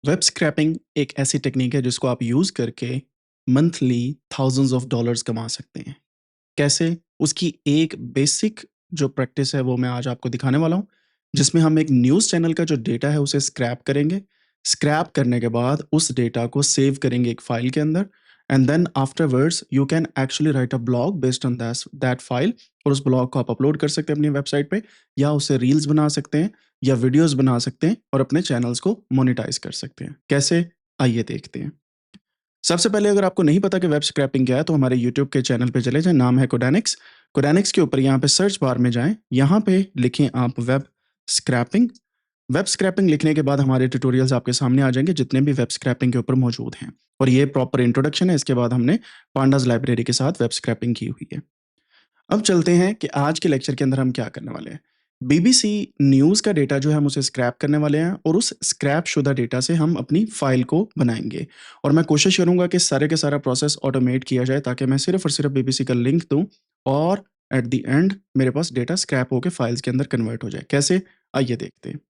Web scrapping एक ऐसी technique है जिसको आप यूज़ करके मंथली थाउजेंड्स ऑफ डॉलर्स कमा सकते हैं। कैसे? उसकी एक बेसिक जो प्रैक्टिस है वो मैं आज आपको दिखाने वाला हूँ, जिसमें हम एक न्यूज़ चैनल का जो डेटा है उसे स्क्रैप करेंगे। स्क्रैप करने के बाद उस डेटा को सेव करेंगे एक फ़ाइल के अंदर and then afterwards you can actually write a blog based on that file और उस ब्लॉग को आप अपलोड कर सकते हैं अपनी वेबसाइट पे या उससे रील्स बना सकते हैं या वीडियोज़ बना सकते हैं और अपने चैनल्स को मोनेटाइज़ कर सकते हैं। कैसे? आइए देखते हैं। सबसे पहले अगर आपको नहीं पता कि वेब स्क्रैपिंग क्या है, तो हमारे यूट्यूब के चैनल पे चले जाएँ, नाम है कोडेनिक्स। कोडेनिक्स के ऊपर यहाँ पे सर्च बार में जाएँ, यहाँ पे लिखें आप वेब स्क्रैपिंग। वेब स्क्रैपिंग लिखने के बाद हमारे ट्यूटोरियल्स आपके सामने आ जाएँगे, जितने भी वेब स्क्रैपिंग के ऊपर मौजूद हैं। और ये प्रॉपर इंट्रोडक्शन है, इसके बाद हमने पांडास लाइब्रेरी के साथ वेब स्क्रैपिंग की हुई है। अब चलते हैं कि आज के लेक्चर के अंदर हम क्या करने वाले हैं। बीबीसी न्यूज़ का डेटा जो है हम उसे स्क्रैप करने वाले हैं और उस स्क्रैप शुदा डेटा से हम अपनी फ़ाइल को बनाएँगे और मैं कोशिश करूँगा कि सारे का सारा प्रोसेस ऑटोमेट किया जाए ताकि मैं सिर्फ़ और सिर्फ़ बीबीसी का लिंक दूँ और एट द एंड मेरे पास डेटा स्क्रैप होके फ़ाइल्स के अंदर कन्वर्ट हो जाए। कैसे? आइए देखते हैं।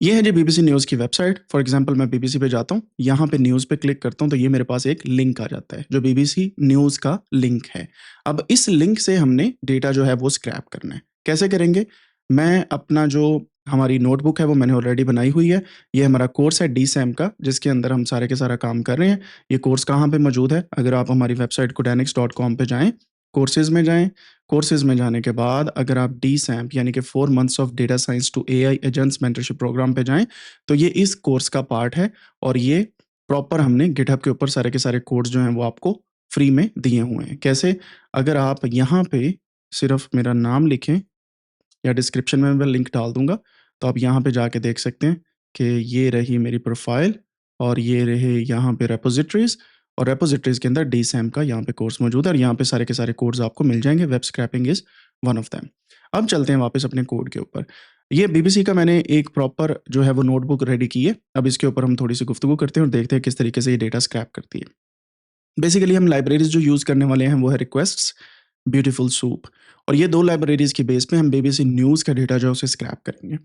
ये है जी बीबीसी न्यूज़ की वेबसाइट। फॉर एग्ज़ाम्पल मैं बीबीसी पे जाता हूँ, यहाँ पे न्यूज़ पे क्लिक करता हूँ तो ये मेरे पास एक लिंक आ जाता है, जो बीबीसी न्यूज़ का लिंक है। अब इस लिंक से हमने डेटा जो है वो स्क्रैप करना है। कैसे करेंगे? मैं अपना जो हमारी नोटबुक है वो मैंने ऑलरेडी बनाई हुई है। ये हमारा कोर्स है डीसैम का, जिसके अंदर हम सारे के सारा काम कर रहे हैं। ये कोर्स कहाँ पे मौजूद है? अगर आप हमारी वेबसाइट codanix.com पे जाएँ, कोर्सेज़ में जाएँ, कोर्सेज़ में जाने के बाद अगर आप डीसैम्प यानी कि 4 months of data science to AI agents mentorship programme पे जाएँ, तो ये इस कोर्स का पार्ट है और ये प्रॉपर हमने गिटहब के ऊपर सारे के सारे कोड्स जो हैं वो आपको फ्री में दिए हुए हैं। कैसे? अगर आप यहाँ पे सिर्फ़ मेरा नाम लिखें या डिस्क्रिप्शन में मैं लिंक डाल दूँगा, तो आप यहाँ पे जाके देख सकते हैं कि ये रही मेरी प्रोफ़ाइल और ये रहे यहाँ पे रिपॉज़िटरीज़ और रिपॉज़िटरीज़ के अंदर डीसैम का यहाँ पे कोर्स मौजूद है और यहाँ पे सारे के सारे कोड्स आपको मिल जाएँगे। Web scrapping is one of them. अब चलते हैं वापस अपने कोड के ऊपर। ये बीबीसी का मैंने एक प्रॉपर जो है वो नोटबुक रेडी की है। अब इसके ऊपर हम थोड़ी-सी गुफ्तगू करते हैं और देखते हैं किस तरीके से ये डेटा स्क्रैप करती है। बेसिकली हम लाइब्रेरीज़ जो यूज़ करने वाले हैं वो है रिक्वेस्ट्स, ब्यूटीफुल सूप और ये 2 लाइब्रेरीज़ की बेस पे हम बीबीसी न्यूज़ का डेटा जो है उसे स्क्रैप करेंगे।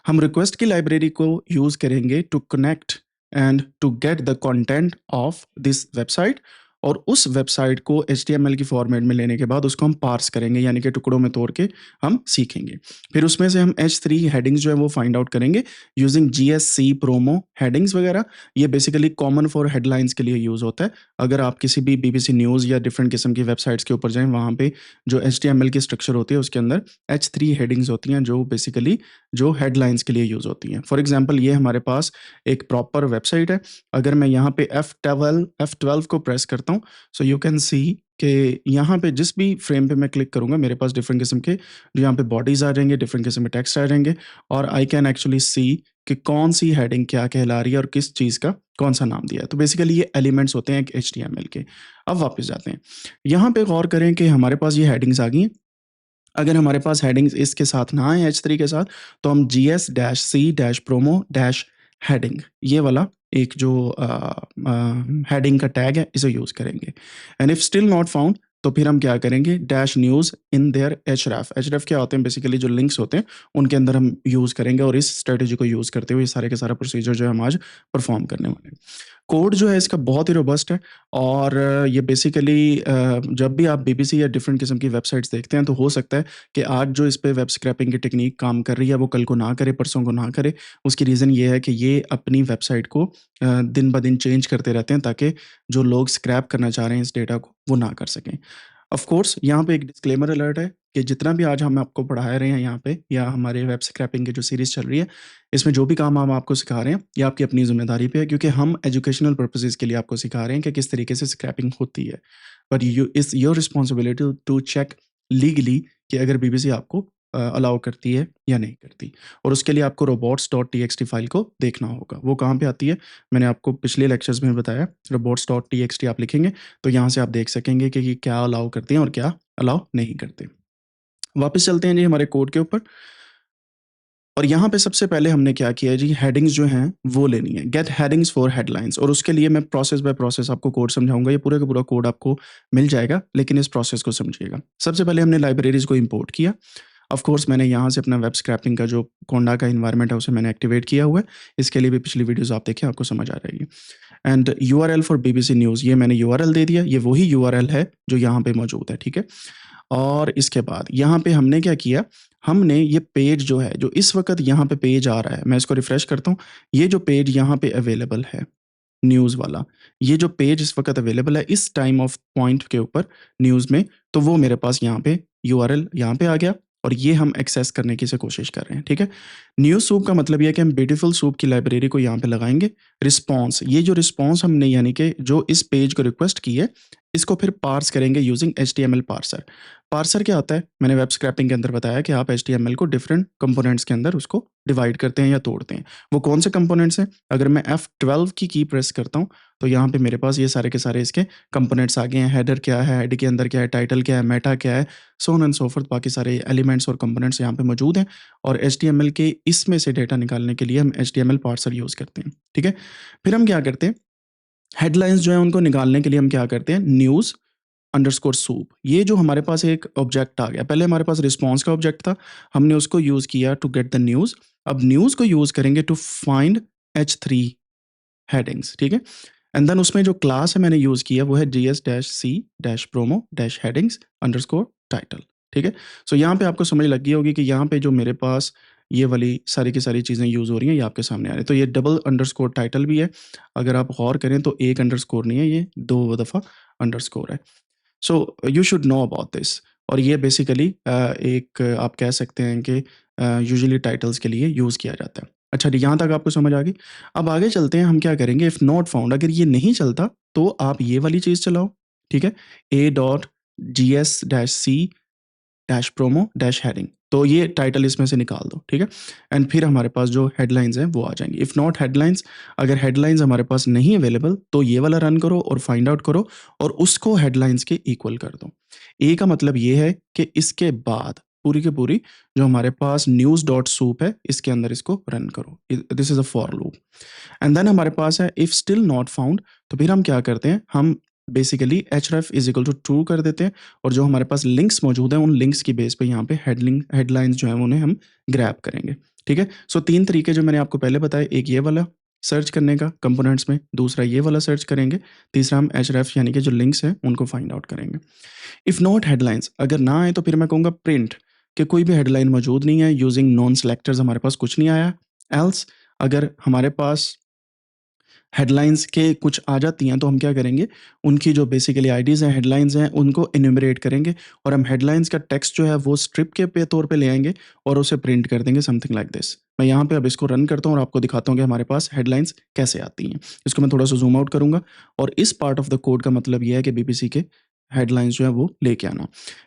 हम रिक्वेस्ट की लाइब्रेरी को यूज़ करेंगे to connect and to get the content of this website और उस वेबसाइट को एचटीएमएल की फॉर्मेट में लेने के बाद उसको हम पार्स करेंगे यानी कि टुकड़ों में तोड़ के हम सीखेंगे। फिर उसमें से हम H3 हेडिंग्स जो है वो फाइंड आउट करेंगे यूजिंग जीएससी, प्रोमो, हेडिंग्स वगैरह। ये बेसिकली कॉमन फॉर हेडलाइंस के लिए यूज़ होता है। अगर आप किसी भी बीबीसी न्यूज़ या डिफरेंट किस्म की वेबसाइट्स के ऊपर जाएँ, वहाँ पे जो एचटीएमएल की स्ट्रक्चर होती है, उसके अंदर H3 हेडिंग्स होती हैं, जो बेसिकली जो हेडलाइंस के लिए यूज़ होती हैं। फॉर एग्ज़ाम्पल ये हमारे पास एक प्रॉपर वेबसाइट है। अगर मैं यहाँ पे F12 को प्रेस करता हूँ, सो यू कैन सी कि यहाँ पे जिस भी फ्रेम पे मैं क्लिक करूँगा, मेरे पास डिफरेंट किस्म के जो यहाँ पे बॉडीज़ आ जाएँगे, डिफरेंट किस्म के टेक्स्ट आ जाएँगे और आई कैन एक्चुअली सी कि कौन-सी हेडिंग क्या कहला रही है और किस चीज़ का कौन-सा नाम दिया है। तो बेसिकली ये एलिमेंट्स होते हैं एक एचटीएमएल के। अब वापस जाते हैं। यहाँ पे गौर करें कि हमारे पास ये हेडिंग्स आ गई हैं। अगर हमारे पास हेडिंग्स इसके साथ ना आए H3 के साथ, तो हम GS-C-promo-हेडिंग ये वाला एक जो हेडिंग का टैग है, इसे यूज़ करेंगे। And if still not found, तो फिर हम क्या करेंगे dash news in their href। href क्या होते हैं? बेसिकली जो लिंक्स होते हैं, उनके अंदर हम यूज़ करेंगे और इस स्ट्रैटेजी को यूज़ करते हुए ये सारे के सारा प्रोसीजर जो है हम आज परफॉर्म करने वाले हैं। कोड जो है इसका बहुत ही रोबस्ट है और ये बेसिकली जब भी आप बीबीसी या डिफरेंट किस्म की वेबसाइट्स देखते हैं, तो हो सकता है कि आज जो इस पे वेब स्क्रैपिंग की टेक्नीक काम कर रही है, वो कल को ना करे, परसों को ना करे। उसकी रीज़न ये है कि ये अपनी वेबसाइट को दिन ब दिन चेंज करते रहते हैं ताकि जो लोग स्क्रैप करना चाह रहे हैं इस डेटा को, वो ना कर सकें। ऑफ कोर्स यहाँ पे एक डिस्क्लेमर अलर्ट है कि जितना भी आज हम आपको पढ़ा रहे हैं यहाँ पे या हमारे वेब स्क्रैपिंग की जो सीरीज़ चल रही है, इसमें जो भी काम हम आपको सिखा रहे हैं, ये आपकी अपनी ज़िम्मेदारी पे है क्योंकि हम एजुकेशनल पर्पसेज़ के लिए आपको सिखा रहे हैं कि किस तरीके से स्क्रैपिंग होती है। But you it's your responsibility to check legally कि अगर बीबीसी आपको अलाउ करती है या नहीं करती और उसके लिए आपको robots.txt फ़ाइल को देखना होगा। वो कहाँ पे आती है? मैंने आपको पिछले लेक्चर्स में बताया, robots.txt आप लिखेंगे, तो यहाँ से आप देख सकेंगे कि ये क्या अलाउ करते हैं और क्या अलाउ नहीं करते। वापस चलते हैं जी हमारे कोड के ऊपर और यहाँ पे सबसे पहले हमने क्या किया है जी, हेडिंग्स जो हैं वो लेनी है। गेट हेडिंग्स फॉर हेडलाइंस और उसके लिए मैं प्रोसेस बाय प्रोसेस आपको कोड समझाऊँगा। ये पूरा का पूरा कोड आपको मिल जाएगा, लेकिन इस प्रोसेस को समझिएगा। सबसे पहले हमने लाइब्रेरीज़ को इम्पोर्ट किया। ऑफ कोर्स मैंने यहाँ से अपना वेब स्क्रैपिंग का जो कोंडा का इन्वायरमेंट है उसे मैंने एक्टिवेट किया हुआ है। इसके लिए भी पिछली वीडियोज़ आप देखें, आपको समझ आ जाएगी। And URL for BBC news, ये मैंने यूआरएल दे दिया, ये वही यूआरएल है जो यहाँ पे मौजूद है, ठीक है? और इसके बाद यहाँ पे हमने क्या किया, हमने ये पेज जो है, जो इस वक़्त यहाँ पे पेज आ रहा है, मैं इसको रिफ्रेश करता हूँ, ये जो पेज यहाँ पे अवेलेबल है, न्यूज़ वाला, ये जो पेज इस वक़्त अवेलेबल है इस टाइम ऑफ पॉइंट के ऊपर न्यूज़ में, तो वो मेरे पास यहाँ पे यूआरएल यहाँ पे आ गया और ये हम एक्सेस करने की से कोशिश कर रहे हैं, ठीक है? न्यूज़ सूप का मतलब ये है कि हम ब्यूटीफुल सूप की लाइब्रेरी को यहाँ पे लगाएँगे। रिस्पॉन्स, ये जो रिस्पॉन्स हमने यानी कि जो इस पेज को रिक्वेस्ट की है, इसको फिर पार्स करेंगे यूजिंग एचटीएमएल पार्सर। पार्सर क्या होता है? मैंने वेब स्क्रैपिंग के अंदर बताया कि आप एचटीएमएल को डिफरेंट कंपोनेंट्स के अंदर उसको डिवाइड करते हैं या तोड़ते हैं। वो कौन से कंपोनेंट्स हैं? अगर मैं F12 की प्रेस करता हूँ, तो यहाँ पे मेरे पास ये सारे के सारे इसके कंपोनेंट्स आ गए हैं। हेडर क्या है, हेड के अंदर क्या है, टाइटल क्या है, मेटा क्या है, so on and so forth, बाकी सारे एलिमेंट्स और कंपोनेंट्स यहाँ पे मौजूद हैं और एचटीएमएल के इसमें से डेटा निकालने के लिए हम एचटीएमएल पार्सर यूज़ करते हैं, ठीक है? फिर हम क्या करते हैं, हेडलाइंस जो है उनको निकालने के लिए हम क्या करते हैं, न्यूज़ अंडरस्कोर सूप, ये जो हमारे पास एक ऑब्जेक्ट आ गया। पहले हमारे पास रिस्पॉन्स का ऑब्जेक्ट था, हमने उसको यूज़ किया टू गेट द न्यूज़। अब न्यूज़ को यूज़ करेंगे टू फाइंड H3 हेडिंग्स, ठीक है? एंड देन उसमें जो क्लास है मैंने यूज़ किया वो है gs-c-promo-headings अंडरस्कोर टाइटल, ठीक है? सो यहाँ पे आपको समझ लग गई होगी कि यहाँ पे जो मेरे पास ये वाली सारी की सारी चीज़ें यूज़ हो रही हैं, ये आपके सामने आ रही है। तो ये डबल अंडरस्कोर टाइटल भी है। अगर आप गौर करें तो एक अंडरस्कोर नहीं है, ये 2 दफ़ा अंडरस्कोर है। So you should know about this. और ये बेसिकली एक आप कह सकते हैं कि यूजुअली टाइटल्स के लिए यूज़ किया जाता है। अच्छा जी, यहाँ तक आपको समझ आ गई। अब आगे चलते हैं, हम क्या करेंगे, इफ़ नॉट फाउंड, अगर ये नहीं चलता तो आप ये वाली चीज़ चलाओ, ठीक है? a.gs-c -promo -heading, तो ये टाइटल इसमें से निकाल दो, ठीक है? एंड फिर हमारे पास जो हेडलाइंस हैं वो आ जाएँगी। इफ़ नॉट हेडलाइंस, अगर हेडलाइंस हमारे पास नहीं अवेलेबल तो ये वाला रन करो और फाइंड आउट करो और उसको हेडलाइंस के इक्वल कर दो। ए का मतलब ये है कि इसके बाद पूरी की पूरी जो हमारे पास न्यूज़ डॉट सूप है, इसके अंदर इसको रन करो। This is a for loop. And then हमारे पास है इफ़ स्टिल नॉट फाउंड, तो फिर हम क्या करते हैं, हम basically href is equal to true कर देते हैं और जो हमारे पास लिंक्स मौजूद हैं, उन लिंक्स की बेस पे यहाँ पे हेडलाइंस जो हैं उन्हें हम ग्रैब करेंगे, ठीक है? सो 3 तरीके जो मैंने आपको पहले बताए, एक ये वाला सर्च करने का कंपोनेंट्स में, दूसरा ये वाला सर्च करेंगे, तीसरा हम href यानी कि जो लिंक्स हैं उनको फाइंड आउट करेंगे। इफ़ नॉट हेडलाइंस, अगर ना आए तो फिर मैं कहूँगा प्रिंट कि कोई भी हेडलाइन मौजूद नहीं है, यूजिंग नॉन सेलेक्टर्स हमारे पास कुछ नहीं आया। एल्स, अगर हमारे पास हेडलाइंस के कुछ आ जाती हैं तो हम क्या करेंगे, उनकी जो बेसिकली आईडीज़ हैं, हेडलाइंस हैं, उनको एन्यूमरेट करेंगे और हम हेडलाइंस का टेक्स्ट जो है वो स्ट्रिप के पे तौर पे ले आएँगे और उसे प्रिंट कर देंगे समथिंग लाइक दिस। मैं यहाँ पे अब इसको रन करता हूँ और आपको दिखाता हूँ कि हमारे पास हेडलाइंस कैसे आती हैं। इसको मैं थोड़ा-सा ज़ूम आउट करूँगा और इस पार्ट ऑफ द कोड का मतलब ये है कि बीबीसी के हेडलाइंस जो है वो लेके आना।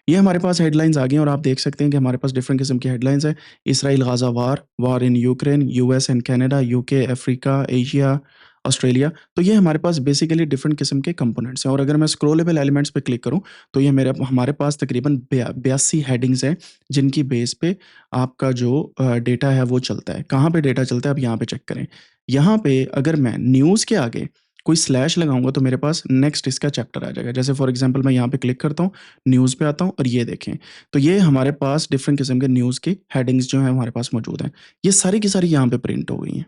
ये हमारे पास हेडलाइंस आ गई हैं और आप देख सकते हैं कि हमारे पास डिफरेंट किस्म की हेडलाइंस है। Israel Gaza war, war in Ukraine, US and Canada, UK, Africa, Asia, Australia. तो ये हमारे पास बेसिकली डिफरेंट किस्म के कंपोनेंट्स हैं और अगर मैं स्क्रॉलेबल एलिमेंट्स पे क्लिक करूँ, तो ये हमारे पास तकरीबन 82 हेडिंग्स हैं, जिनकी बेस पे आपका जो डेटा है वो चलता है। कहाँ पे डेटा चलता है, आप यहाँ पे चेक करें। यहाँ पे अगर मैं न्यूज़ के आगे कोई स्लैश लगाऊँगा तो मेरे पास नेक्स्ट इसका चैप्टर आ जाएगा। जैसे फॉर एग्ज़ाम्पल मैं यहाँ पे क्लिक करता हूँ, न्यूज़ पे आता हूँ और ये देखें, तो ये हमारे पास डिफरेंट किस्म के न्यूज़ की हेडिंग्स जो हैं हमारे पास मौजूद हैं। ये सारी की सारी यहाँ पे प्रिंट हो गई हैं।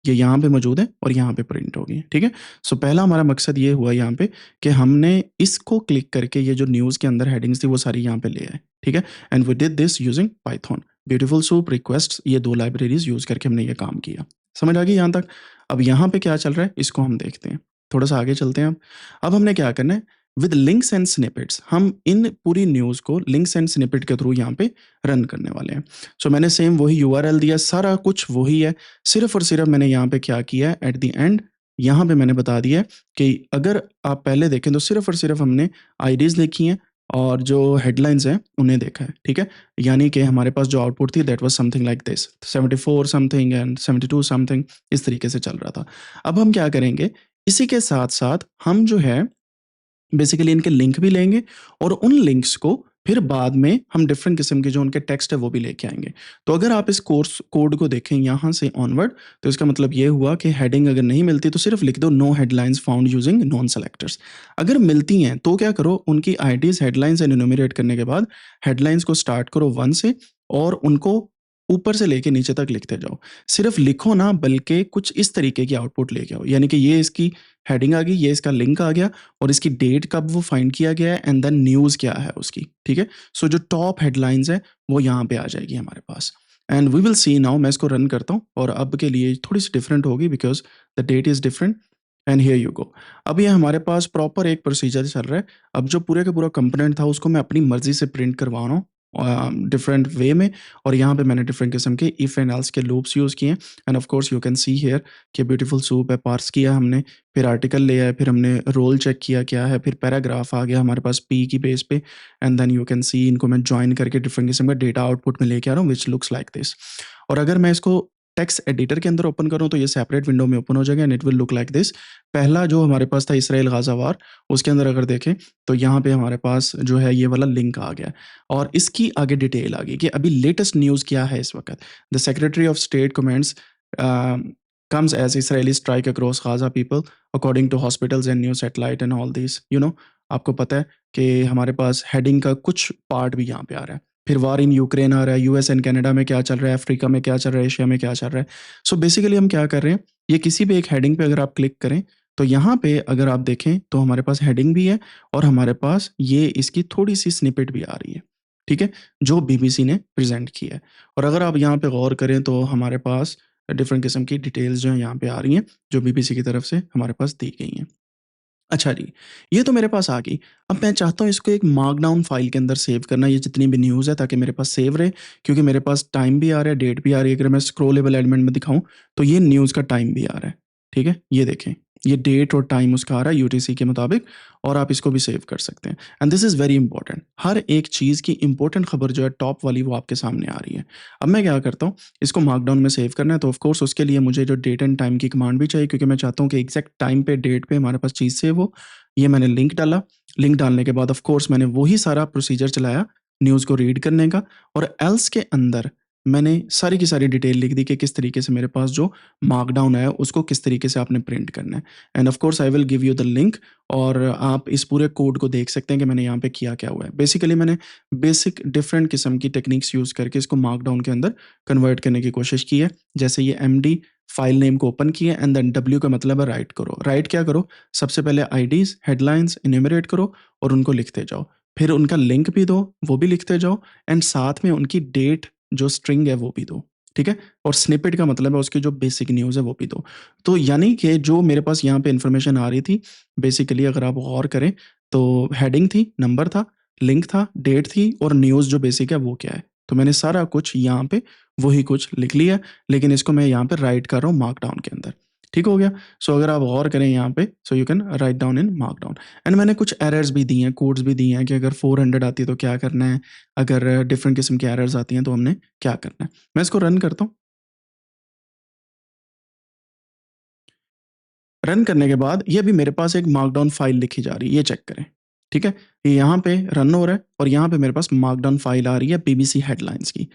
ये यहाँ पे मौजूद है और यहाँ पे प्रिंट होगी, ठीक है? सो पहला हमारा मकसद ये हुआ यहाँ पे कि हमने इसको क्लिक करके ये जो न्यूज़ के अंदर हेडिंग्स थी वो सारी यहाँ पे ले आए, ठीक है? And we did this using Python, Beautiful Soup, requests, ये 2 लाइब्रेरीज़ यूज़ करके हमने ये काम किया। समझ आ गई यहाँ तक? अब यहाँ पे क्या चल रहा है इसको हम देखते हैं। थोड़ा-सा आगे चलते हैं अब। अब हमने क्या करना है, विद लिंक्स एंड स्निपेट्स हम इन पूरी न्यूज़ को लिंक्स एंड स्निपेट के थ्रू यहाँ पे रन करने वाले हैं। सो मैंने सेम वही यूआरएल दिया, सारा कुछ वही है। सिर्फ़ और सिर्फ़ मैंने यहाँ पे क्या किया है, एट द एंड यहाँ पे मैंने बता दिया है कि अगर आप पहले देखें तो सिर्फ़ और सिर्फ़ हमने आईडीज़ देखी हैं और जो हेडलाइन्स हैं उन्हें देखा है, ठीक है? यानी कि हमारे पास जो आउटपुट थी that was something like this, 74 something and 72 something, इस तरीके से चल रहा था। अब हम क्या करेंगे, इसी के साथ-साथ हम जो है बेसिकली इनके लिंक भी लेंगे और उन लिंक्स को फिर बाद में हम डिफरेंट किस्म के जो उनके टेक्स्ट है वो भी लेके आएँगे। तो अगर आप इस कोर्स कोड को देखें यहाँ से ऑनवर्ड, तो इसका मतलब ये हुआ कि हेडिंग अगर नहीं मिलती तो सिर्फ लिख दो no headlines found using non selectors. अगर मिलती हैं तो क्या करो, उनकी आईडीज़ हेडलाइंस एन्यूमरेट करने के बाद हेडलाइंस को स्टार्ट करो 1 से और उनको ऊपर से लेके नीचे तक लिखते जाओ। सिर्फ़ लिखो ना, बल्कि कुछ इस तरीके की आउटपुट लेके आओ, यानी कि ये इसकी हेडिंग आ गई, ये इसका लिंक आ गया और इसकी डेट कब वो फाइंड किया गया है एंड देन न्यूज़ क्या है उसकी, ठीक है? सो जो टॉप हेडलाइन्स हैं, वो यहाँ पे आ जाएगी हमारे पास and we will see now. मैं इसको रन करता हूँ और अब के लिए थोड़ी-सी डिफरेंट होगी because the that is different and here you go. अब ये हमारे पास प्रॉपर एक प्रोसीजर चल रहा है। अब जो पूरे का पूरा कंपोनेंट था उसको मैं अपनी मर्ज़ी से प्रिंट करवा रहा हूँ डिफरेंट वे में और यहाँ पे मैंने डिफरेंट किस्म के इफ एंड एल्स के लूप्स यूज़ किए हैं end of course you can see here कि ब्यूटीफुल सूप है, पार्स किया हमने, फिर आर्टिकल लिया है, फिर हमने रोल चेक किया क्या है, फिर पैराग्राफ आ गया हमारे पास पी की बेस पे and then you can see इनको मैं जॉइन करके डिफरेंट किस्म का डेटा आउटपुट में लेके आ रहा हूँ व्हिच लुक्स लाइक दिस। और अगर मैं इसको टेक्स्ट एडिटर के अंदर ओपन करूँ तो ये सेपरेट विंडो में ओपन हो जाएगा and it will look like this. पहला जो हमारे पास था इसराइल गाज़ा वार, उसके अंदर अगर देखें तो यहाँ पे हमारे पास जो है ये वाला लिंक आ गया और इसकी आगे डिटेल आ गई कि अभी लेटेस्ट न्यूज़ क्या है इस वक़्त। The secretary of state comments comes as Israeli strike across Gaza people according to hospitals and news satellite and all these, you know। आपको पता है कि हमारे पास हेडिंग का कुछ पार्ट भी यहाँ पे आ रहा है। फिर वार इन यूक्रेन आ रहा है, यूएस एंड कनाडा में क्या चल रहा है, अफ्रीका में क्या चल रहा है, एशिया में क्या चल रहा है। सो बेसिकली हम क्या कर रहे हैं, ये किसी भी एक हेडिंग पे अगर आप क्लिक करें तो यहाँ पे अगर आप देखें तो हमारे पास हेडिंग भी है और हमारे पास ये इसकी थोड़ी-सी स्निपेट भी आ रही है, ठीक है? जो बीबीसी ने प्रेज़ेंट की है। और अगर आप यहाँ पे गौर करें तो हमारे पास डिफरेंट किस्म की डिटेल्स जो हैं यहाँ पे आ रही हैं, जो बीबीसी की तरफ से हमारे पास दी गई हैं। अच्छा जी, ये तो मेरे पास आ गई। अब मैं चाहता हूँ इसको एक मार्कडाउन फ़ाइल के अंदर सेव करना, ये जितनी भी न्यूज़ है ताकि मेरे पास सेव रहे, क्योंकि मेरे पास टाइम भी आ रहा है, डेट भी आ रही है। अगर मैं स्क्रॉलेबल एलिमेंट में दिखाऊँ, तो ये न्यूज़ का टाइम भी आ रहा है, ठीक है? ये देखें, ये डेट और टाइम उसका आ रहा है यूटीसी के मुताबिक और आप इसको भी सेव कर सकते हैं and this is very important. हर एक चीज़ की इंपॉर्टेंट खबर जो है टॉप वाली वो आपके सामने आ रही है। अब मैं क्या करता हूँ, इसको मार्कडाउन में सेव करना है तो ऑफ कोर्स उसके लिए मुझे जो डेट एंड टाइम की कमांड भी चाहिए, क्योंकि मैं चाहता हूँ कि एग्ज़ैक्ट टाइम पे, डेट पे हमारे पास चीज़ सेव हो। ये मैंने लिंक डाला, लिंक डालने के बाद ऑफ कोर्स मैंने वही सारा प्रोसीजर चलाया न्यूज़ को रीड करने का और एल्स के अंदर मैंने सारी की सारी डिटेल लिख दी कि किस तरीके से मेरे पास जो मार्कडाउन है उसको किस तरीके से आपने प्रिंट करना है end of course I will give you the link और आप इस पूरे कोड को देख सकते हैं कि मैंने यहाँ पे किया क्या हुआ है। बेसिकली मैंने बेसिक डिफरेंट किस्म की टेक्निक्स यूज़ करके इसको मार्कडाउन के अंदर कन्वर्ट करने की कोशिश की है। जैसे ये एमडी फाइल नेम को ओपन किया एंड देन डब्ल्यू का मतलब है राइट करो। राइट क्या करो, सबसे पहले आईडीज़, हेडलाइन्स इन्यूमरेट करो और उनको लिखते जाओ। फिर उनका लिंक भी दो, वो भी लिखते जाओ एंड साथ में उनकी डेट जो स्ट्रिंग है वो भी दो, ठीक है? और स्निपेट का मतलब है उसकी जो बेसिक न्यूज़ है वो भी दो। तो यानी कि जो मेरे पास यहाँ पे इन्फॉर्मेशन आ रही थी, बेसिकली अगर आप गौर करें तो हेडिंग थी, नंबर था, लिंक था, डेट थी और न्यूज़ जो बेसिक है वो क्या है। तो मैंने सारा कुछ यहाँ पे वही कुछ लिख लिया, लेकिन इसको मैं यहाँ पे राइट कर रहा हूँ मार्कडाउन के अंदर। ठीक हो गया? सो अगर आप गौर करें यहाँ पे, so you can write down in markdown and मैंने कुछ एरर्स भी दी हैं, कोड्स भी दिए हैं कि अगर 400 आती है तो क्या करना है, अगर डिफरेंट किस्म की एरर्स आती हैं तो हमने क्या करना है। मैं इसको रन करता हूँ। रन करने के बाद ये अभी मेरे पास एक मार्कडाउन फाइल लिखी जा रही है, ये चेक करें, ठीक है? ये यहाँ पे रन हो रहा है और यहाँ पे मेरे पास मार्कडाउन फाइल आ रही है बीबीसी हेडलाइंस की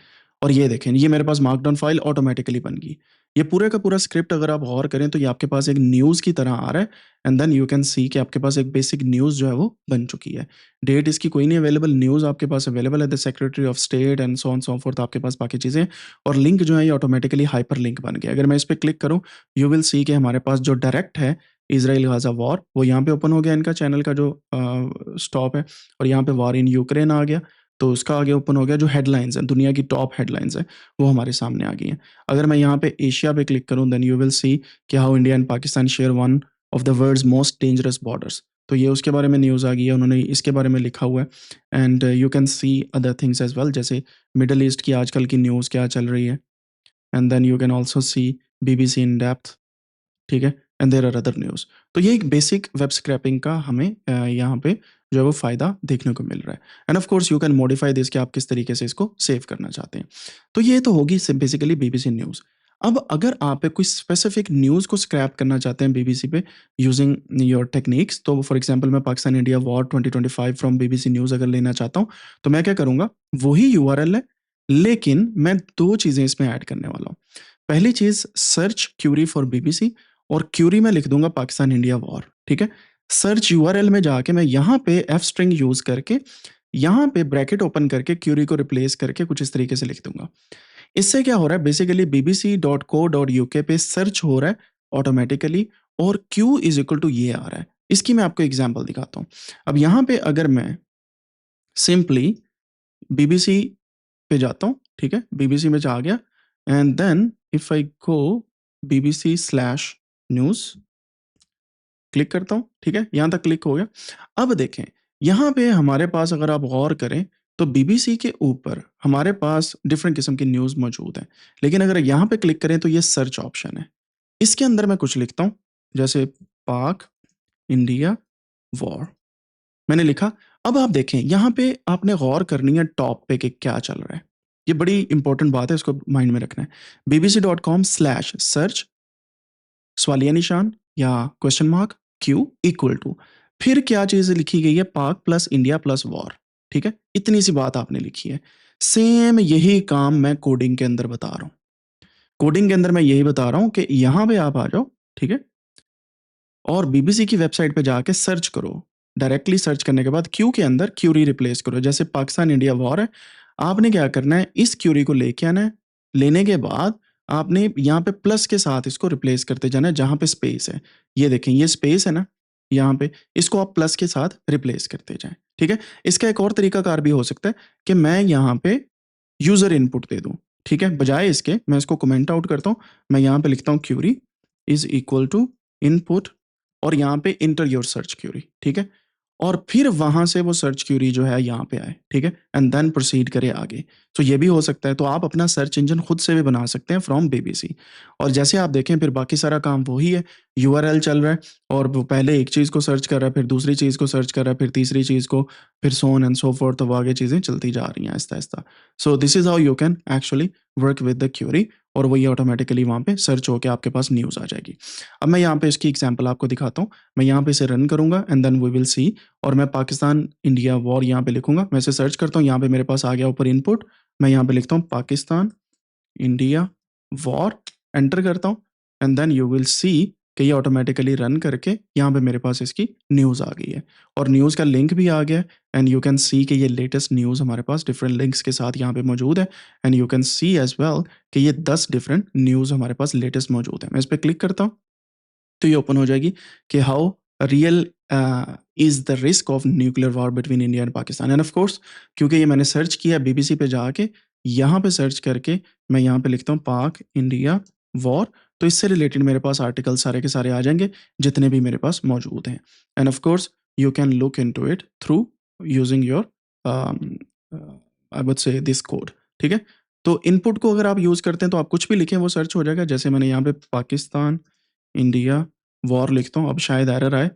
और ये देखें, ये मेरे पास मार्कडाउन फाइल ऑटोमेटिकली बन गई। ये पूरे का पूरा स्क्रिप्ट अगर आप गौर करें तो ये आपके पास एक न्यूज़ की तरह आ रहा है and then you can see कि आपके पास एक बेसिक न्यूज़ जो है वो बन चुकी है। डेट इसकी कोई नहीं अवेलेबल, न्यूज़ आपके पास अवेलेबल है, the secretary of state and so on so fourth आपके पास बाकी चीज़ें और लिंक जो है ये ऑटोमेटिकली हाइपर लिंक बन गया। अगर मैं इस पे क्लिक करूँ, यू विल सी कि हमारे पास जो डायरेक्ट है इज़राइल गाज़ा वॉर, वो यहाँ पे ओपन हो गया इनका चैनल का जो स्टॉप है और यहाँ पे वॉर इन यूक्रेन आ गया, तो उसका आगे ओपन हो गया। जो हेडलाइन्स हैं, दुनिया की टॉप हेडलाइन्स हैं, वो हमारे सामने आ गई हैं। अगर मैं यहाँ पे एशिया पे क्लिक करूँ देन यू विल सी कि how India and Pakistan share one of the world's most dangerous borders. तो ये उसके बारे में न्यूज़ आ गई है, उन्होंने इसके बारे में लिखा हुआ है and you can see other things as well, जैसे मिडल ईस्ट की आजकल की न्यूज़ क्या चल रही है and then you can also see BBC in depth, ठीक है? And there are other news. तो ये एक बेसिक वेब स्क्रैपिंग का हमें यहाँ पे जो है वो फ़ायदा देखने को मिल रहा है end of course you can modify this कि आप किस तरीके से इसको सेव करना चाहते हैं। तो ये तो होगी सिर्फ बेसिकली बीबीसी न्यूज़। अब अगर आप कोई स्पेसिफिक न्यूज़ को स्क्रैप करना चाहते हैं बीबीसी पे यूजिंग योर टेक्निक्स, तो फॉर एग्ज़ाम्पल मैं Pakistan India war 2025 from BBC news अगर लेना चाहता हूँ, तो मैं क्या करूँगा, वही यूआरएल है, लेकिन मैं 2 चीज़ें इसमें ऐड करने वाला हूँ। पहली चीज़, सर्च क्यूरी फॉर बीबीसी और क्यूरी में लिख दूँगा पाकिस्तान इंडिया वॉर, ठीक है? सर्च यूआरएल में जाके मैं यहाँ पे एफ स्ट्रिंग यूज़ करके यहाँ पे ब्रैकेट ओपन करके क्यूरी को रिप्लेस करके कुछ इस तरीके से लिख दूंगा। इससे क्या हो रहा है, बेसिकली bbc.co.uk पे सर्च हो रहा है ऑटोमेटिकली, और q इज इक्वल टू ये आ रहा है। इसकी मैं आपको एग्जांपल दिखाता हूँ। अब यहाँ पे अगर मैं सिंपली bbc पे जाता हूँ, ठीक है, bbc में जा गया, and then if I go bbc/news, click करता हूँ, ठीक है, यहाँ तक क्लिक हो गया। अब देखें, यहाँ पे हमारे पास अगर आप गौर करें तो बीबीसी के ऊपर हमारे पास डिफरेंट किस्म की न्यूज़ मौजूद है, लेकिन अगर यहाँ पे क्लिक करें तो ये सर्च ऑप्शन है। इसके अंदर मैं कुछ लिखता हूँ, जैसे पाक इंडिया वॉर, मैंने लिखा। अब आप देखें, यहाँ पे आपने गौर करनी है टॉप पे कि क्या चल रहा है। ये बड़ी इंपॉर्टेंट बात है, इसको माइंड में रखना है। bbc.com/सर्च सवालिया निशान या question mark Q equal to, फिर क्या चीज़ लिखी गई है, पाक प्लस इंडिया प्लस वॉर, ठीक है, इतनी सी बात आपने लिखी है। सेम यही काम मैं कोडिंग के अंदर बता रहा हूँ। कोडिंग के अंदर मैं यही बता रहा हूँ कि यहाँ पे आप आ जाओ, ठीक है, और बीबीसी की वेबसाइट पे जाके सर्च करो। डायरेक्टली सर्च करने के बाद क्यू के अंदर क्यूरी रिप्लेस करो, जैसे पाकिस्तान इंडिया वॉर है। आपने क्या करना है, इस क्यूरी को लेके आना है। लेने के बाद आपने यहाँ पे प्लस के साथ इसको रिप्लेस करते जाना है, जहाँ पे स्पेस है। ये देखें, ये स्पेस है ना यहाँ पे, इसको आप प्लस के साथ रिप्लेस करते जाएं, ठीक है। इसका एक और तरीकाकार भी हो सकता है कि मैं यहाँ पे यूजर इनपुट दे दूं, ठीक है। बजाय इसके मैं इसको कमेंट आउट करता हूँ, मैं यहाँ पे लिखता हूँ query is equal to input, और यहाँ पे इंटर योर सर्च क्यूरी, ठीक है, और फिर वहां से वो सर्च क्यूरी जो है यहाँ पे आए, ठीक है, एंड देन प्रोसीड करे आगे। तो ये भी हो सकता है। तो आप अपना सर्च इंजन खुद से भी बना सकते हैं फ्रॉम बीबीसी। और जैसे आप देखें, फिर बाकी सारा काम वही है, यूआरएल चल रहा है, और वो पहले एक चीज़ को सर्च कर रहा है, फिर दूसरी चीज़ को सर्च कर रहा है, फिर तीसरी चीज़ को, फिर so on and so fourth, तो वो आगे चीज़ें चलती जा रही हैं आहिस्ता आहिस्ता। So this is how you can actually work with the query, और वही ऑटोमेटिकली वहाँ पे सर्च होकर आपके पास न्यूज़ आ जाएगी। अब मैं यहाँ पे इसकी एग्जांपल आपको दिखाता हूँ। मैं यहाँ पे इसे रन करूँगा and then we will see, और मैं पाकिस्तान इंडिया वॉर यहाँ पे लिखूँगा। मैं इसे सर्च करता हूँ, यहाँ पे मेरे पास आ गया ऊपर इनपुट। मैं यहाँ पे लिखता हूँ पाकिस्तान इंडिया वॉर, एंटर करता हूँ, and then you will see कि ये ऑटोमेटिकली रन करके यहाँ पे मेरे पास इसकी न्यूज़ आ गई है, और न्यूज़ का लिंक भी आ गया है। एंड यू कैन सी कि ये लेटेस्ट न्यूज़ हमारे पास डिफरेंट लिंक्स के साथ यहाँ पे मौजूद है। And you can see as well कि ये 10 डिफरेंट न्यूज़ हमारे पास लेटेस्ट मौजूद है। मैं इस पर क्लिक करता हूँ तो ये ओपन हो जाएगी कि how real is the risk of nuclear war between India and Pakistan. End of course, क्योंकि ये मैंने सर्च किया बीबीसी पे जाके, यहाँ पे सर्च करके मैं यहाँ पे लिखता हूँ पाक इंडिया वॉर, तो इससे रिलेटेड मेरे पास आर्टिकल सारे के सारे आ जाएंगे जितने भी मेरे पास मौजूद हैं। End of course you can look into it through using your I would say this code, ठीक है। तो इनपुट को अगर आप यूज़ करते हैं तो आप कुछ भी लिखें वो सर्च हो जाएगा। जैसे मैंने यहाँ पे पाकिस्तान इंडिया वॉर लिखता हूँ, अब शायद एरर आए।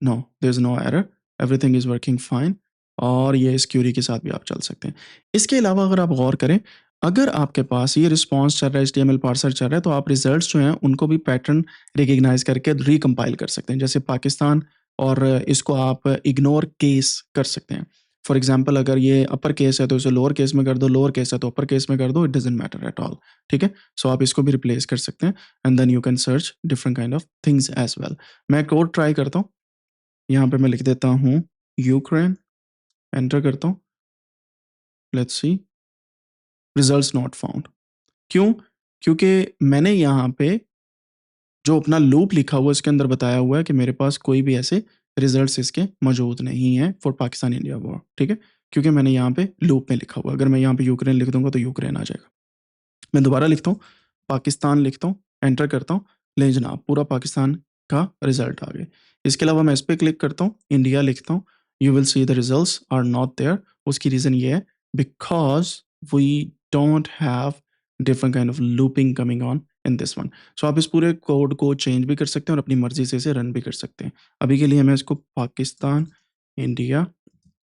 No, there is no error, everything is working fine, और ये इस क्यूरी के साथ भी आप चल सकते हैं। इसके अलावा अगर आप गौर करें, अगर आपके पास ये रिस्पॉन्स चल रहा है, एचटीएमएल पार्सर चल रहा है, तो आप रिजल्ट्स जो हैं उनको भी पैटर्न रिकग्नाइज करके रिकम्पाइल कर सकते हैं। जैसे पाकिस्तान, और इसको आप इग्नोर केस कर सकते हैं। फॉर एग्जाम्पल, अगर ये अपर केस है तो इसे लोअर केस में कर दो, लोअर केस है तो अपर केस में कर दो, it doesn't matter at all, ठीक है। सो आप इसको भी रिप्लेस कर सकते हैं, and then you can search different kind of things as well. मैं कोड ट्राई करता हूँ, यहाँ पे मैं लिख देता हूँ यूक्रेन, एंटर करता हूँ, let's see, results not found. क्यों? क्योंकि मैंने यहाँ पे जो अपना लूप लिखा हुआ है इसके अंदर बताया हुआ है कि मेरे पास कोई भी ऐसे रिजल्ट्स इसके मौजूद नहीं है फॉर पाकिस्तान इंडिया वॉर, ठीक है, क्योंकि मैंने यहाँ पे लूप में लिखा हुआ है। अगर मैं यहाँ पे यूक्रेन लिख दूंगा तो यूक्रेन आ जाएगा। मैं दोबारा लिखता हूँ, पाकिस्तान लिखता हूँ, एंटर करता हूँ, ले जनाब पूरा पाकिस्तान का रिजल्ट आ गया। इसके अलावा मैं इस पर क्लिक करता हूँ, इंडिया लिखता हूँ, you will see the results are not there. उसकी रीज़न ये है because we don't have different kind of looping coming on in this one. So आप इस पूरे कोड को चेंज भी कर सकते हैं और अपनी मर्जी से इसे रन भी कर सकते हैं। अभी के लिए मैं इसको पाकिस्तान इंडिया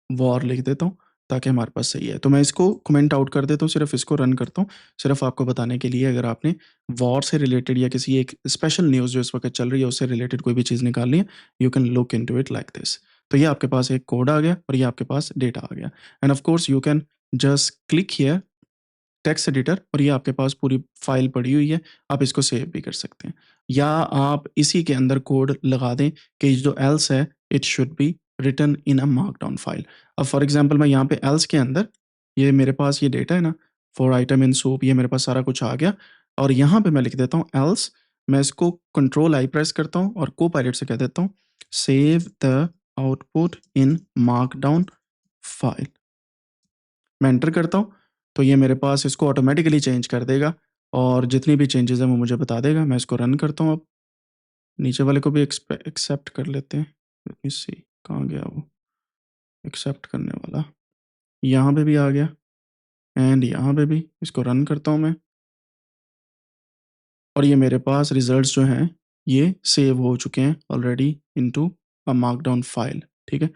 वॉर लिख देता हूँ ताकि हमारे पास सही है। तो मैं इसको कमेंट आउट कर देता हूँ, सिर्फ इसको रन करता हूँ, सिर्फ आपको बताने के लिए। अगर आपने वॉर से रिलेटेड या किसी एक स्पेशल न्यूज़ जो इस वक्त चल रही है उससे रिलेटेड कोई भी चीज़ निकालनी है, you can look into it like this. तो ये आपके पास एक कोड आ गया और ये आपके पास डेटा आ गया। End of course you can just click here text editor, और ये आपके पास पूरी फाइल पड़ी हुई है, आप इसको सेव भी कर सकते हैं, या आप इसी के अंदर कोड लगा दें कि जो एल्स है it should be written in a markdown file. अब फॉर एग्जांपल मैं यहाँ पे एल्स के अंदर ये मेरे पास ये डेटा है ना, फॉर आइटम इन सूप, ये मेरे पास सारा कुछ आ गया और यहाँ पे मैं लिख देता हूँ एल्स। मैं इसको कंट्रोल आई प्रेस करता हूँ और को पायलट से कह देता हूँ save the output in markdown file. मैं एंटर करता हूँ तो ये मेरे पास इसको ऑटोमेटिकली चेंज कर देगा और जितनी भी चेंजेस हैं वो मुझे बता देगा। मैं इसको रन करता हूँ। अब नीचे वाले को भी एक्सेप्ट कर लेते हैं। लेट मी सी, कहाँ गया वो एक्सेप्ट करने वाला? यहाँ पे भी आ गया एंड यहाँ पे भी। इसको रन करता हूँ मैं और ये मेरे पास रिजल्ट्स जो हैं ये सेव हो चुके हैं already into a markdown file. ठीक है,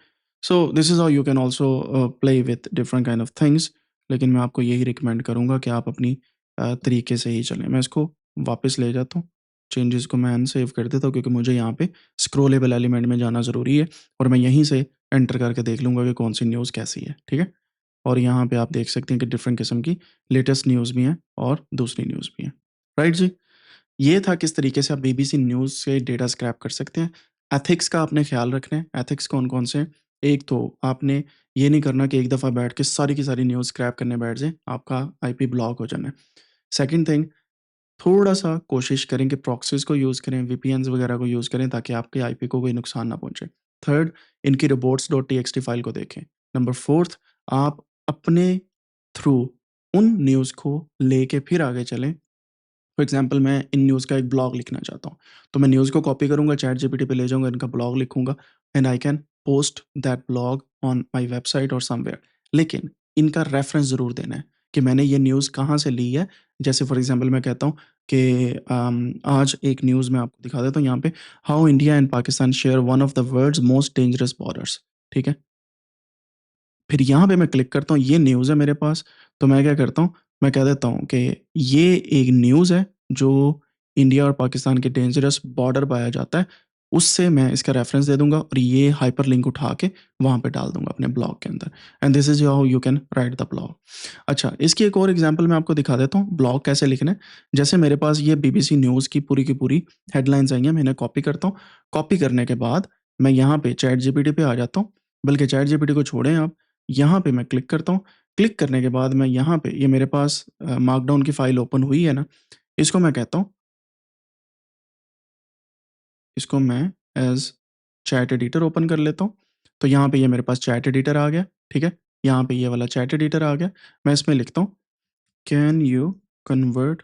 सो this is how you can also play with different kind of things. लेकिन मैं आपको यही रिकमेंड करूँगा कि आप अपनी तरीके से ही चलें। मैं इसको वापस ले जाता हूँ, चेंजेस को मैं अनसेव कर देता हूँ क्योंकि मुझे यहाँ पे स्क्रोलेबल एलिमेंट में जाना ज़रूरी है और मैं यहीं से एंटर करके देख लूँगा कि कौन सी न्यूज़ कैसी है। ठीक है, और यहाँ पे आप देख सकते हैं कि डिफरेंट किस्म की लेटेस्ट न्यूज़ भी हैं और दूसरी न्यूज़ भी हैं। राइट जी, ये था किस तरीके से आप बीबीसी न्यूज़ से डेटा स्क्रैप कर सकते हैं। एथिक्स का आपने ख्याल रखना है। एथिक्स कौन-कौन से हैं? एक तो आपने ये नहीं करना कि एक दफ़ा बैठ के सारी की सारी न्यूज़ स्क्रैप करने बैठ जाएँ, आपका आईपी ब्लॉक हो जाना है। सेकंड थिंग, थोड़ा-सा कोशिश करें कि प्रॉक्सीज़ को यूज़ करें, वीपीएन्स वगैरह को यूज़ करें ताकि आपके आईपी को कोई नुकसान ना पहुँचे। थर्ड, इनकी रिपोर्ट्स.टीएक्सटी फ़ाइल को देखें। नंबर फोर्थ, आप अपने थ्रू उन न्यूज़ को लेके फिर आगे चलें। फॉर एग्जांपल मैं इन न्यूज़ का एक ब्लॉग लिखना चाहता हूँ, तो मैं न्यूज़ को कॉपी करूँगा, चैटजीपीटी पे ले जाऊँगा, इनका ब्लॉग लिखूँगा and I can post that blog on my website और समवेयर। लेकिन इनका रेफ़रेंस ज़रूर देना है कि मैंने ये न्यूज़ कहाँ से ली है। जैसे फॉर एग्जांपल मैं कहता हूँ कि आज एक न्यूज़ मैं आपको दिखा देता हूँ यहाँ पे, how India and Pakistan share one of the world's most dangerous borders. ठीक है? फिर यहाँ पे मैं क्लिक करता हूँ, ये न्यूज़ है मेरे पास, तो मैं क्या करता हूँ, मैं कह देता हूँ कि ये एक न्यूज़ है जो इंडिया और पाकिस्तान के डेंजरस बॉर्डर पाया जाता है, उससे मैं इसका रेफ़रेंस दे दूँगा और ये हाइपरलिंक उठा के वहाँ पे डाल दूँगा अपने ब्लॉग के अंदर and this is how you can write the blog. अच्छा, इसकी एक और एग्ज़ाम्पल मैं आपको दिखा देता हूँ, ब्लॉग कैसे लिखना है। जैसे मेरे पास ये बीबीसी न्यूज़ की पूरी हेडलाइन्स आई हैं, मैं इन्हें कॉपी करता हूँ। कॉपी करने के बाद मैं यहाँ पे चैटजीपीटी पे आ जाता हूँ, बल्कि चैटजीपीटी को छोड़ें आप, यहाँ पे मैं क्लिक करता हूँ। क्लिक करने के बाद मैं यहाँ पे ये मेरे पास मार्कडाउन की फ़ाइल ओपन हुई है ना, इसको मैं कहता हूँ, इसको मैं एज़ चैट एडिटर ओपन कर लेता हूँ। तो यहाँ पे ये मेरे पास चैट एडिटर आ गया, ठीक है? यहाँ पे ये वाला चैट एडिटर आ गया। मैं इसमें लिखता हूँ, can you convert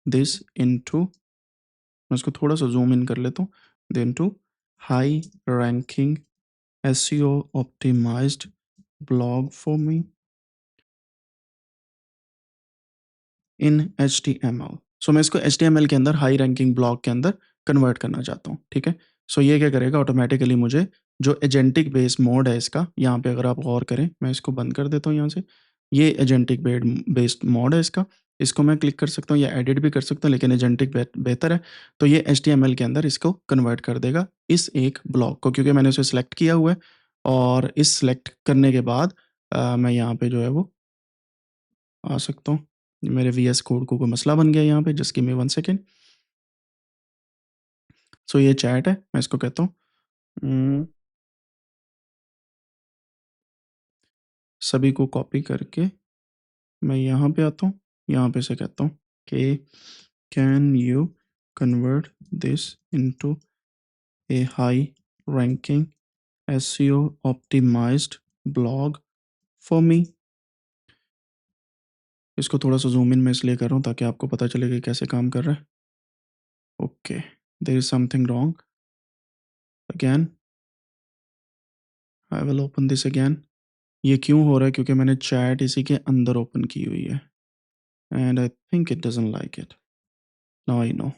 this into, मैं इसको थोड़ा-सा ज़ूम इन कर लेता हूँ, then to high ranking SEO optimised blog for me in HTML. So मैं इसको एचटीएमएल के अंदर हाई रैंकिंग ब्लॉग के अंदर कन्वर्ट करना चाहता हूँ, ठीक है? सो ये क्या करेगा, ऑटोमैटिकली मुझे जो एजेंटिक बेस मोड है इसका, यहाँ पे अगर आप गौर करें, मैं इसको बंद कर देता हूँ यहाँ से। ये एजेंटिक बेस्ड मोड है इसका, इसको मैं क्लिक कर सकता हूँ या एडिट भी कर सकता हूँ, लेकिन एजेंटिक बेहतर है। तो ये एचटीएमएल के अंदर इसको कन्वर्ट कर देगा इस एक ब्लॉग को, क्योंकि मैंने उसे सेलेक्ट किया हुआ है और इस सेलेक्ट करने के बाद मैं यहाँ पे जो है वो आ सकता हूँ। मेरे वीएस कोड को कोई मसला बन गया यहाँ पे, जस्ट गिव मी 1 सेकंड। सो ये चैट है, मैं इसको कहता हूँ सभी को कॉपी करके मैं यहाँ पे आता हूँ, यहाँ पे से कहता हूँ कि can you convert this into a high ranking SEO optimised blog for me. इसको थोड़ा-सा ज़ूम इन मैं इसलिए कर रहा हूँ ताकि आपको पता चले कि कैसे काम कर रहा है। Okay, there is something wrong again, I will open this again. ये क्यों हो रहा है? क्योंकि मैंने चैट इसी के अंदर ओपन की हुई है and I think it doesn't like it. Now I know.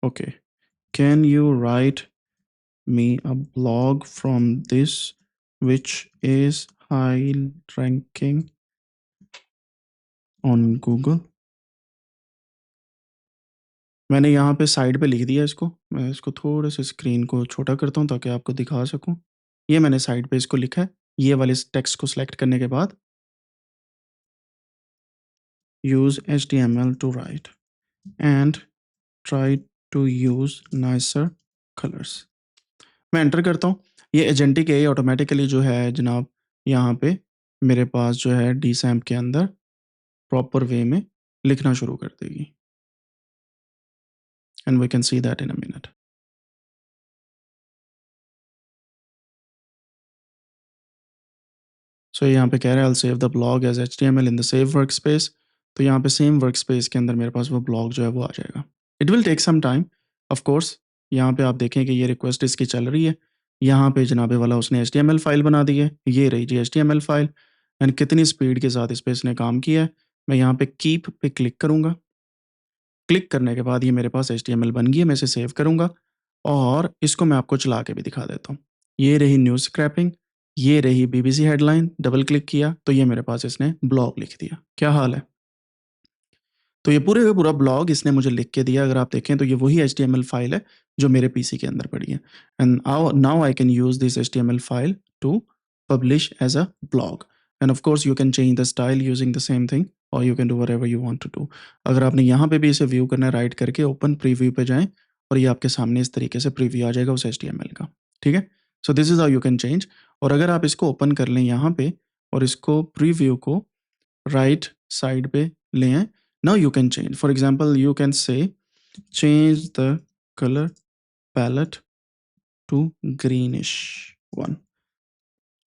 Okay, can you right me a blog from this which is high ranking on Google। मैंने यहाँ पे साइड पे लिख दिया इसको। मैं इसको थोड़े से स्क्रीन को छोटा करता हूँ ताकि आपको दिखा सकूँ। ये मैंने साइड पे इसको लिखा है। ये वाले इस टेक्स्ट को सेलेक्ट करने के बाद use HTML to write and try to use nicer colors। मैं एंटर करता हूँ, ये एजेंटिक एआई ऑटोमैटिकली जो है जनाब यहाँ पे मेरे पास जो है डीसैम्प के अंदर प्रॉपर वे में लिखना शुरू कर देगी and we can see that in a minute. So यहाँ पे कह रहा है I will save the blog as HTML in the save workspace. तो यहाँ पे सेम वर्कस्पेस के अंदर मेरे पास वो ब्लॉग जो है वो आ जाएगा। It will take some time of course. यहाँ पे आप देखें कि ये रिक्वेस्ट इसकी चल रही है। यहाँ पे जनाबे वाला उसने एचटीएमएल फाइल बना दी है। ये रही जी एचटीएमएल फाइल एंड कितनी स्पीड के साथ इस पे इसने काम किया है। मैं यहाँ पे कीप पे क्लिक करूँगा। क्लिक करने के बाद ये मेरे पास एचटीएमएल बन गई है। मैं इसे सेव करूँगा और इसको मैं आपको चला के भी दिखा देता हूँ। ये रही न्यूज़ स्क्रैपिंग, ये रही बीबीसी हेडलाइन, डबल क्लिक किया तो ये मेरे पास इसने ब्लॉग लिख दिया। क्या हाल है? तो ये पूरे का पूरा ब्लॉग इसने मुझे लिख के दिया। अगर आप देखें तो ये वही एचटीएमएल फाइल है जो मेरे पीसी के अंदर पड़ी है and now I can use this HTML file to publish as a blog and of course you can change the style using the same thing or you can do whatever you want to do। अगर आपने यहाँ पे भी इसे view करना है right करके open preview पे जाएं और ये आपके सामने इस तरीके से प्रीव्यू आ जाएगा उस एचटीएमएल का। ठीक है, so this is how you can change. और अगर आप इसको ओपन कर लें यहाँ पे और इसको प्रीव्यू को राइट साइड पे ले आए, now you can change, for example you can say change the color palette to greenish one।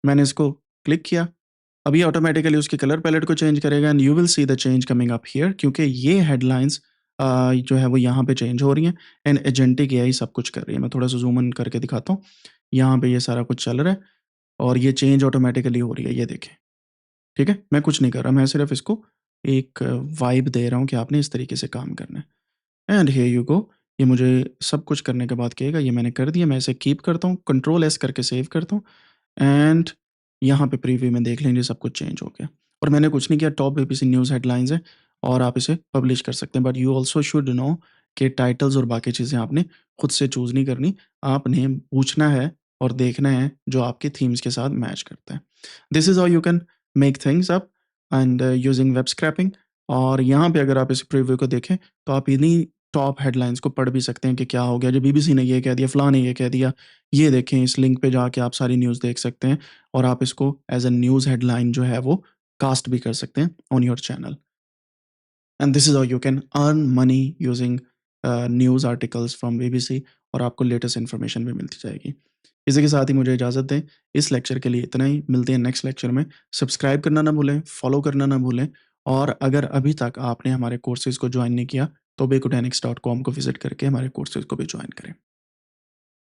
मैंने इसको क्लिक किया, अब ये ऑटोमेटिकली उसकी कलर पैलेट को चेंज करेगा and you will see the change coming up here क्योंकि ये हेडलाइंस जो है वो यहाँ पे चेंज हो रही हैं एंड एजेंटिक एआई सब कुछ कर रही है। मैं थोड़ा सा जूम इन करके दिखाता हूँ। यहाँ पे ये सारा कुछ चल रहा है और ये चेंज ऑटोमेटिकली हो रही है, ये देखें। ठीक है, मैं कुछ नहीं कर रहा, मैं सिर्फ इसको एक वाइब दे रहा हूँ कि आपने इस तरीके से काम करना है एंड हियर यू गो। ये मुझे सब कुछ करने के बाद कहेगा, ये मैंने कर दिया। मैं इसे कीप करता हूँ, कंट्रोल एस करके सेव करता हूँ एंड यहाँ पे प्रीव्यू में देख लेंगे सब कुछ चेंज हो गया और मैंने कुछ नहीं किया। टॉप बीबीसी न्यूज़ हेडलाइंस है और आप इसे पब्लिश कर सकते हैं but you also should know कि टाइटल्स और बाकी चीज़ें आपने खुद से चूज़ नहीं करनी, आपने पूछना है और देखना है जो आपके थीम्स के साथ मैच करता है। This is how you can make things up and using web scrapping. और यहाँ पे अगर आप इस प्रीव्यू को देखें तो आप इन्हीं टॉप हेडलाइंस को पढ़ भी सकते हैं कि क्या हो गया, जो बीबीसी ने ये कह दिया, फलां ने ये कह दिया। ये देखें, इस लिंक पे जाके आप सारी न्यूज़ देख सकते हैं और आप इसको एज़ अ न्यूज़ हेडलाइन जो है वो कास्ट भी कर सकते हैं on your channel and this is how you can earn money using news articles from BBC और आपको लेटेस्ट इन्फॉर्मेशन भी मिलती जाएगी। इसी के साथ ही मुझे इजाज़त दें। इस लेक्चर के लिए इतना ही, मिलते हैं नेक्स्ट लेक्चर में। सब्सक्राइब करना ना भूलें, फॉलो करना ना भूलें और अगर अभी तक आपने हमारे कोर्सेज़ को ज्वाइन नहीं किया तो becutenics.com को विज़िट करके हमारे कोर्सेज़ को भी ज्वाइन करें।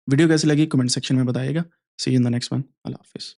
वीडियो कैसी लगी कमेंट सेक्शन में बताइएगा। See you in the next one. अल्लाह हाफ़िज़।